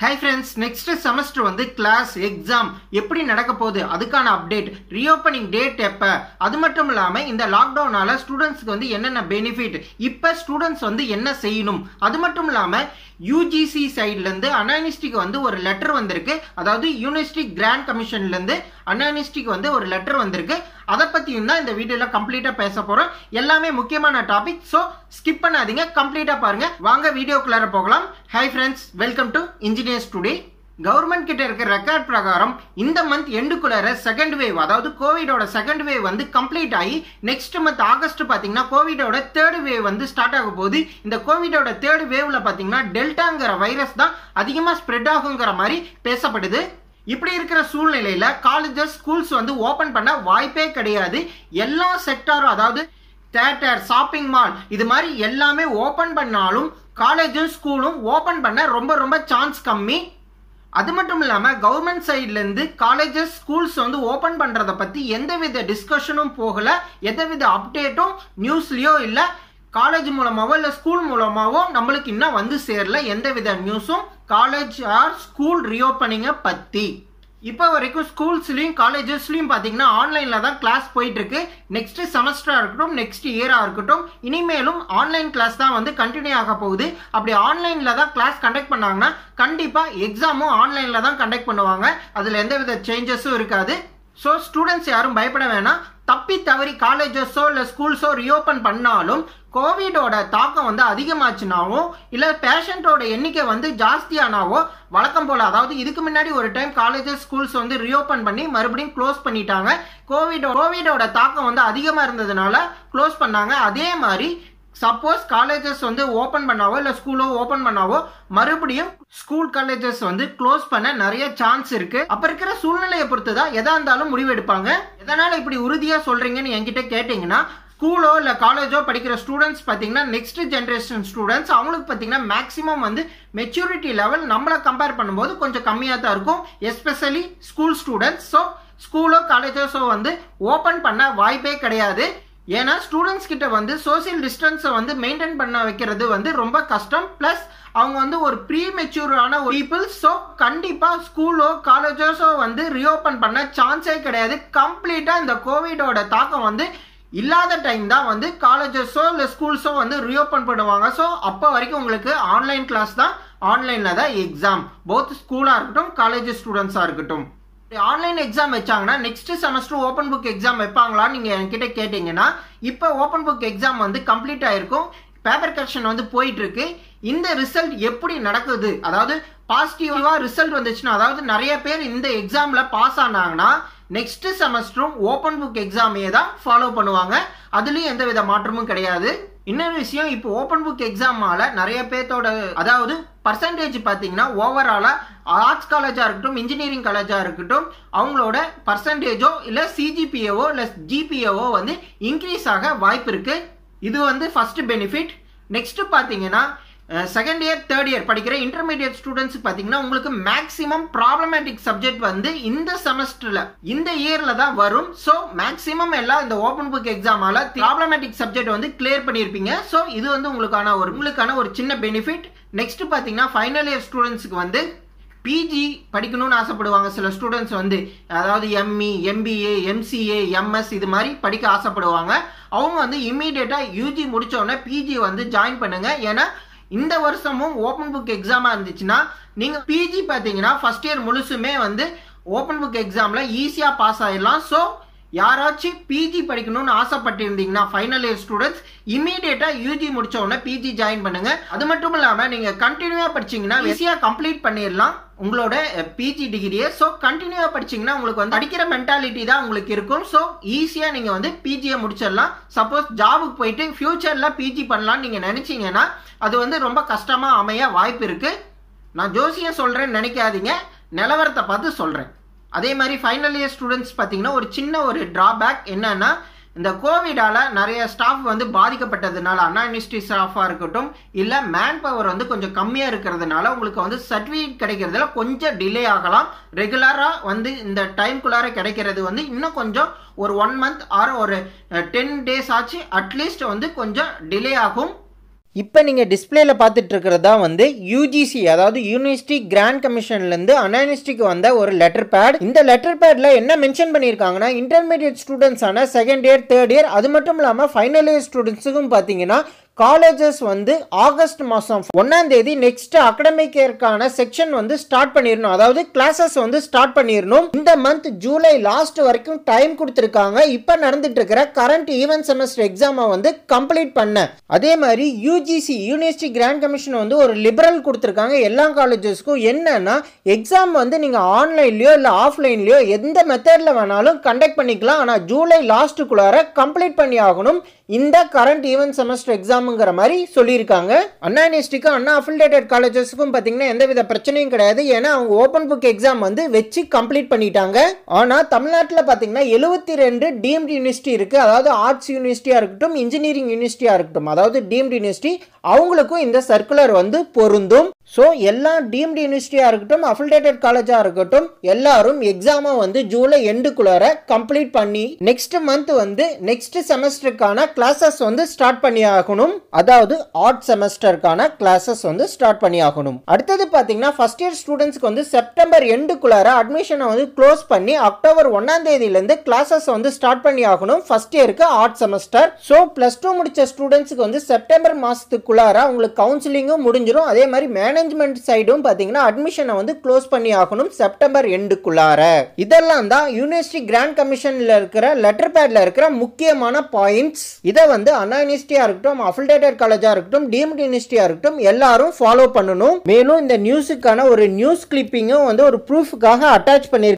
Hi friends, next semester வந்து class exam எப்படி நடக்க போகுது அதுக்கான அப்டேட், ரீஓபனிங் டேட் எப்ப, அது மட்டும் இல்லாம இந்த லாக்டவுனால ஸ்டூடெண்ட்ஸ்க்கு வந்து என்னென்ன பெனிஃபிட், இப்ப ஸ்டூடெண்ட்ஸ் வந்து என்ன செய்யணும், அது மட்டும் இல்லாம யூஜிசி சைட்ல இருந்து அன்யூனிவர்சிட்டிக்கு வந்து ஒரு லெட்டர் வந்திருக்கு. அதாவது யூனிவர்சிட்டி கிராண்ட் கமிஷன்ல இருந்து அன்யூனிவர்சிட்டிக்கு வந்து ஒரு லெட்டர் வந்திருக்கு. அதை பத்தியும் தான் இந்த வீடியோல கம்ப்ளீட்டா பேச போறோம். எல்லாமே முக்கியமான டாபிக், சோ ஸ்கிப் பண்ணாதீங்க, கம்ப்ளீட்டா பாருங்க. வாங்க வீடியோக்குள்ளார போகலாம். Hi friends, welcome to engineers today. Government கிட்ட இருக்கிற ரெக்கார்ட் பிரகாரம் இந்த மந்த் எண்டுக்குள்ளார செகண்ட் வேவ், அதாவது கோவிடோட செகண்ட் வேவ் வந்து கம்ப்ளீட் ஆகி நெக்ஸ்ட் மந்த் ஆகஸ்ட் பாத்தீங்கன்னா கோவிடோட தேர்ட் வேவ் வந்து ஸ்டார்ட் ஆக போகுது. இந்த கோவிடோட தேர்ட் வேவ்ல பாத்தீங்கன்னா டெல்டாங்கிற வைரஸ் தான் அதிகமா ஸ்ப்ரெட் ஆகுங்கிற மாதிரி பேசப்படுது. இப்படி இருக்கிற சூழ்நிலையில காலேஜஸ் ஸ்கூல்ஸ் வந்து ஓபன் பண்ண வாய்ப்பே கிடையாது. எல்லா செக்டாரும், அதாவது தியேட்டர், ஷாப்பிங் மால், இது மாதிரி எல்லாமே ஓபன் பண்ணாலும் காலேஜும் ஸ்கூலும் ஓபன் பண்ண ரொம்ப ரொம்ப சான்ஸ் கம்மி. அது மட்டும் இல்லாம கவர்மெண்ட் சைட்ல இருந்து காலேஜஸ் ஸ்கூல்ஸ் வந்து ஓபன் பண்றத பத்தி எந்தவித டிஸ்கஷனும் போகல, எந்தவித அப்டேட்டும் நியூஸ்லயோ இல்ல காலேஜ் மூலமாவோ இல்ல ஸ்கூல் மூலமாவோ நம்மளுக்கு இன்னும் வந்து சேரல எந்தவித நியூஸும் காலேஜ் ஆர் ஸ்கூல் ரீஓபனிங்க பத்தி. இப்போ வரைக்கும் ஸ்கூல்ஸ்லயும் காலேஜஸ்லயும் பாத்தீங்கன்னா ஆன்லைன்ல தான் கிளாஸ் போயிட்டு இருக்கு. நெக்ஸ்ட் செமஸ்டரா இருக்கட்டும், நெக்ஸ்ட் இயரா இருக்கட்டும், இனிமேலும் ஆன்லைன் கிளாஸ் தான் வந்து கண்டினியூ ஆக போகுது. அப்படி ஆன்லைன்ல தான் கிளாஸ் கண்டக்ட் பண்ணாங்கன்னா கண்டிப்பா எக்ஸாமும் ஆன்லைன்ல தான் கண்டக்ட் பண்ணுவாங்க. அதுல எந்தவித சேஞ்சஸும் இருக்காது. ஸோ ஸ்டூடெண்ட்ஸ் யாரும் பயப்பட வேணாம். தப்பி தவறி காலேஜஸோ இல்லை ஸ்கூல்ஸோ ரீஓபன் பண்ணாலும் கோவிடோட தாக்கம் வந்து அதிகமாச்சுனாவோ இல்லை பேஷண்டோட எண்ணிக்கை வந்து ஜாஸ்தியானாவோ வழக்கம் போல, அதாவது இதுக்கு முன்னாடி ஒரு டைம் காலேஜஸ் ஸ்கூல்ஸ் வந்து ரீஓபன் பண்ணி மறுபடியும் க்ளோஸ் பண்ணிட்டாங்க. கோவிடோட தாக்கம் வந்து அதிகமாக இருந்ததுனால க்ளோஸ் பண்ணாங்க. அதே மாதிரி சப்போஸ் காலேஜஸ் வந்து ஓபன் பண்ணாவோ இல்ல ஸ்கூலோ ஓபன் பண்ணாவோ மறுபடியும் ஸ்கூல் காலேஜஸ் வந்து க்ளோஸ் பண்ண நிறைய சான்ஸ் இருக்கு. அப்ப இருக்கிற சூழ்நிலையை பொறுத்துதான் எதா இருந்தாலும் முடிவெடுப்பாங்க. எதனால இப்படி உறுதியா சொல்றீங்கன்னு என்கிட்ட கேட்டீங்கன்னா, ஸ்கூலோ இல்ல காலேஜோ படிக்கிற ஸ்டூடெண்ட்ஸ் பாத்தீங்கன்னா நெக்ஸ்ட் ஜெனரேஷன் ஸ்டூடெண்ட்ஸ், அவங்களுக்கு பாத்தீங்கன்னா மேக்ஸிமம் வந்து மெச்சூரிட்டி லெவல் நம்மள கம்பேர் பண்ணும்போது கொஞ்சம் கம்மியா தான் இருக்கும், எஸ்பெஷலி ஸ்கூல் ஸ்டூடெண்ட்ஸ். ஸோ ஸ்கூலோ காலேஜஸோ வந்து ஓபன் பண்ண வாய்ப்பே கிடையாது. ஏன்னா ஸ்டூடெண்ட்ஸ் கிட்ட வந்து சோசியல் டிஸ்டன்ஸை வந்து மெயின்டைன் பண்ண வைக்கிறது வந்து ரொம்ப கஷ்டம். பிளஸ் அவங்க வந்து ஒரு ப்ரீ மெச்சூரான பீப்புள். ஸோ கண்டிப்பா ஸ்கூலோ காலேஜஸோ வந்து ரீஓபன் பண்ண சான்ஸே கிடையாது. கம்ப்ளீட்டா இந்த கோவிடோட தாக்கம் வந்து இல்லாத டைம் தான் வந்து காலேஜஸோ இல்லை ஸ்கூல்ஸோ வந்து ரீஓபன் பண்ணுவாங்க. ஸோ அப்போ வரைக்கும் உங்களுக்கு ஆன்லைன் கிளாஸ் தான், ஆன்லைன்ல தான் எக்ஸாம், போத் ஸ்கூலா இருக்கட்டும் காலேஜ் ஸ்டூடெண்ட்ஸா இருக்கட்டும். ஆன்லைன் எக்ஸாம் வச்சாங்கன்னா next semester open book exam வைப்பாங்களான்னு நீங்க என்கிட்ட கேட்டீங்கன்னா, இப்போ ஓபன் புக் எக்ஸாம் வந்து கம்ப்ளீட் ஆயிருக்கும், பேப்பர் கரெக்ஷன் வந்து போயிட்டு இருக்கு. இந்த ரிசல்ட் எப்படி நடக்குது, அதாவது பாசிட்டிவா ரிசல்ட் வந்துச்சுன்னா, அதாவது நிறைய பேர் இந்த எக்ஸாம்ல பாஸ் ஆனாங்கன்னா நெக்ஸ்ட் செமஸ்டரும் ஓபன் புக் எக்ஸாமே தான் ஃபாலோ பண்ணுவாங்க. அதுலயும் எந்தவித மாற்றமும் கிடையாது. இன்னொரு விஷயம், இப்போ ஓபன் புக் எக்ஸாமால நிறைய பேர்த்தோட, அதாவது பர்சன்டேஜ் பாத்தீங்கன்னா ஓவராலா ஆர்ட்ஸ் காலேஜா இருக்கட்டும் இன்ஜினியரிங் காலேஜா இருக்கட்டும் அவங்களோட பர்சன்டேஜோ இல்ல சிஜிபிஏவோ இல்ல ஜிபிஏவோ வந்து இன்க்ரீஸ் ஆக வாய்ப்பு இருக்கு. இது வந்து ஃபர்ஸ்ட் பெனிஃபிட். நெக்ஸ்ட் பாத்தீங்கன்னா செகண்ட் இயர் தேர்ட் இயர் படிக்கிற இன்டர்மீடியட் ஸ்டூடெண்ட்ஸ் பாத்தீங்கன்னா உங்களுக்கு மேக்ஸிமம் ப்ராப்ளமேட்டிக் சப்ஜெக்ட் வந்து இந்த செமஸ்டர்ல இந்த இயர்ல தான் வரும். சோ மேக்ஸிமம் எல்லாம் இந்த ஓபன் புக் எக்ஸாமால ப்ராப்ளமேட்டிக் சப்ஜெக்ட் வந்து கிளியர் பண்ணிருப்பீங்க. சோ இது வந்து உங்களுக்கான ஒரு சின்ன பெனிஃபிட். நெக்ஸ்ட் பாத்தீங்கன்னா ஃபைனல் இயர் ஸ்டூடெண்ட்ஸ்க்கு வந்து பிஜி படிக்கணும்னு ஆசைப்படுவாங்க சில ஸ்டூடெண்ட்ஸ் வந்து, அதாவது எம்இ, எம்பிஏ, எம்சிஏ, எம்எஸ் இது மாதிரி படிக்க ஆசைப்படுவாங்க. அவங்க வந்து இம்மீடியட்டா யூஜி முடிச்ச உடனே பிஜி வந்து ஜாயின் பண்ணுங்க. ஏன்னா இந்த வருஷமும் ஓபன் புக் எக்ஸாமா இருந்துச்சுன்னா நீங்க பிஜி பாத்தீங்கன்னா ஃபர்ஸ்ட் இயர் முழுசுமே வந்து ஓபன் புக் எக்ஸாம்ல ஈஸியா பாஸ் ஆயிடலாம். ஸோ யாராச்சும் பிஜி படிக்கணும்னு ஆசைப்பட்டு இருந்தீங்கன்னா ஃபைனல் இயர் ஸ்டூடெண்ட்ஸ் இமீடியட்டா யூஜி முடிச்ச உடனே பிஜி ஜாயின் பண்ணுங்க. அது மட்டும் இல்லாம நீங்க கண்டினியூவா படிச்சீங்கன்னா ஈஸியா கம்ப்ளீட் பண்ணிடலாம் உங்களோட பிஜி டிகிரியை. ஸோ கண்டினியூவா படிச்சீங்கன்னா உங்களுக்கு வந்து படிக்கிற மென்டாலிட்டி தான் உங்களுக்கு இருக்கும். ஸோ ஈஸியா நீங்க வந்து பிஜியை முடிச்சிடலாம். சப்போஸ் ஜாபுக்கு போயிட்டு ஃபியூச்சர்ல பிஜி பண்ணலாம்னு நீங்க நினைச்சீங்கன்னா அது வந்து ரொம்ப கஷ்டமா அமைய வாய்ப்பு இருக்கு. நான் ஜோசியம் சொல்றேன்னு நினைக்காதீங்க, நிலவரத்தை பார்த்து சொல்றேன். அதே மாதிரி ஃபைனல் இயர் ஸ்டூடெண்ட்ஸ் பார்த்தீங்கன்னா ஒரு சின்ன ஒரு டிராபேக் என்னன்னா, இந்த கோவிடால நிறைய ஸ்டாஃப் வந்து பாதிக்கப்பட்டதுனால அன்யூனிவர்சிட்டி ஸ்டாஃபா இருக்கட்டும் இல்ல மேன் பவர் வந்து கொஞ்சம் கம்மியா இருக்கிறதுனால உங்களுக்கு வந்து சர்டிஃபிகேட் கிடைக்கிறதுல கொஞ்சம் டிலே ஆகலாம். ரெகுலரா வந்து இந்த டைம்குள்ளார கிடைக்கிறது வந்து இன்னும் கொஞ்சம் ஒரு 1 மந்த் ஆர் ஒரு 10 days ஆச்சு அட்லீஸ்ட் வந்து கொஞ்சம் டிலே ஆகும். இப்போ நீங்கள் டிஸ்பிளேல பார்த்துட்டு இருக்கிறது தான் வந்து யூஜிசி அதாவது யூனிவர்சிட்டி கிராண்ட் கமிஷன்லேருந்து அண்ணா யூனிவர்சிட்டிக்கு வந்த ஒரு லெட்டர் பேட். இந்த லெட்டர் பேட்ல என்ன மென்ஷன் பண்ணியிருக்காங்கன்னா, இன்டர்மீடியட் ஸ்டூடெண்ட்ஸான செகண்ட் இயர் தேர்ட் இயர் அது மட்டும் இல்லாமல் ஃபைனல் இயர் ஸ்டூடெண்ட்ஸுக்கும் பார்த்தீங்கன்னா காலேஜஸ் வந்து ஆகஸ்ட் மாதம் 1ஆம் தேதி நெக்ஸ்ட் அகடமிக் இயர்க்கான செக்ஷன் வந்து ஸ்டார்ட் பண்ணிடணும். அதாவது கிளாஸஸ் வந்து ஸ்டார்ட் பண்ணிடணும். இந்த மந்த் ஜூலை லாஸ்ட் வரைக்கும் டைம் கொடுத்துருக்காங்க. இப்போ நடந்துட்டு இருக்கிற கரண்ட் ஈவென்ட் செமஸ்டர் எக்ஸாமை வந்து கம்ப்ளீட் பண்ண. அதே மாதிரி யூஜிசி யூனிவர்சிட்டி கிராண்ட் கமிஷன் வந்து ஒரு லிபரல் கொடுத்துருக்காங்க எல்லா காலேஜஸ்க்கும். என்னன்னா எக்ஸாம் வந்து நீங்கள் ஆன்லைன்லையோ இல்லை ஆஃப்லைன்லையோ எந்த மெத்தடில் வேணாலும் கண்டக்ட் பண்ணிக்கலாம். ஆனால் ஜூலை லாஸ்ட்டுக்குள்ளார கம்ப்ளீட் பண்ணி ஆகணும் இந்த கரண்ட் ஈவென்ட் செமஸ்டர் எக்ஸாம்ங்கிற மாதிரி சொல்லியிருக்காங்க. அண்ணா யூனிவர்சிட்டிக்கும் அண்ணா அஃபிலியேட்டட் காலேஜஸ்க்கும் பார்த்தீங்கன்னா எந்தவித பிரச்சனையும் கிடையாது. ஏன்னா அவங்க ஓப்பன் புக் எக்ஸாம் வந்து வச்சு கம்ப்ளீட் பண்ணிட்டாங்க. ஆனால் தமிழ்நாட்டில் பார்த்தீங்கன்னா 72 டீம்டு யூனிவர்சிட்டி இருக்கு. அதாவது ஆர்ட்ஸ் யூனிவர்சிட்டியா இருக்கட்டும், இன்ஜினியரிங் யூனிவர்சிட்டியா இருக்கட்டும், அதாவது டீம்டு யூனிவர்சிட்டி அவங்களுக்கும் இந்த சர்க்குலர் வந்து பொருந்தும். ஸோ எல்லா டீம்டு யூனிவர்சிட்டியாக இருக்கட்டும், அஃபிலியேட்டட் காலேஜாக இருக்கட்டும், எல்லாரும் எக்ஸாமை வந்து ஜூலை எண்டுக்குள்ளார கம்ப்ளீட் பண்ணி நெக்ஸ்ட் மந்த் வந்து நெக்ஸ்ட் செமஸ்டருக்கான கிளாஸஸ் வந்து ஸ்டார்ட் பண்ணி ஆகணும். அதாவது ஆர்ட் செமஸ்டருக்கான கிளாஸஸ் வந்து ஸ்டார்ட் பண்ணி ஆகணும். அடுத்தது பார்த்தீங்கன்னா ஃபர்ஸ்ட் இயர் ஸ்டூடெண்ட்ஸ்க்கு வந்து செப்டம்பர் எண்டுக்குள்ளார அட்மிஷனை வந்து க்ளோஸ் பண்ணி அக்டோபர் 1ஆம் தேதியிலேருந்து கிளாஸஸ் வந்து ஸ்டார்ட் பண்ணி ஆகணும் ஃபர்ஸ்ட் இயருக்கு ஆர்ட் செமஸ்டர். ஸோ +2 முடிச்ச ஸ்டூடெண்ட்ஸ்க்கு வந்து செப்டம்பர் மாதத்துக்குள்ளார உங்களுக்கு கவுன்சிலிங்கும் முடிஞ்சிடும். அதே மாதிரி மேனேஜ்மெண்ட் சைடும் பாத்தீங்கன்னா அட்மிஷனை வந்து க்ளோஸ் பண்ணி ஆகணும் செப்டம்பர் எண்டுக்குள்ளார. இதெல்லாம் தான் யூனிவர்சிட்டி கிராண்ட் கமிஷன்ல இருக்கிற லெட்டர் பேட்ல இருக்கிற முக்கியமான பாயிண்ட்ஸ். இதை வந்து அண்ணா யூனிவர்சிட்டியா இருக்கட்டும், அஃபிலியேட்டட் காலேஜா இருக்கட்டும், டீம்டு யூனிவர்சிட்டியா இருக்கட்டும் எல்லாரும் ஃபாலோ பண்ணணும். மேலும் இந்த நியூஸுக்கான ஒரு நியூஸ் கிளிப்பிங்கும் வந்து ஒரு ப்ரூஃப்காக அட்டாச் பண்ணி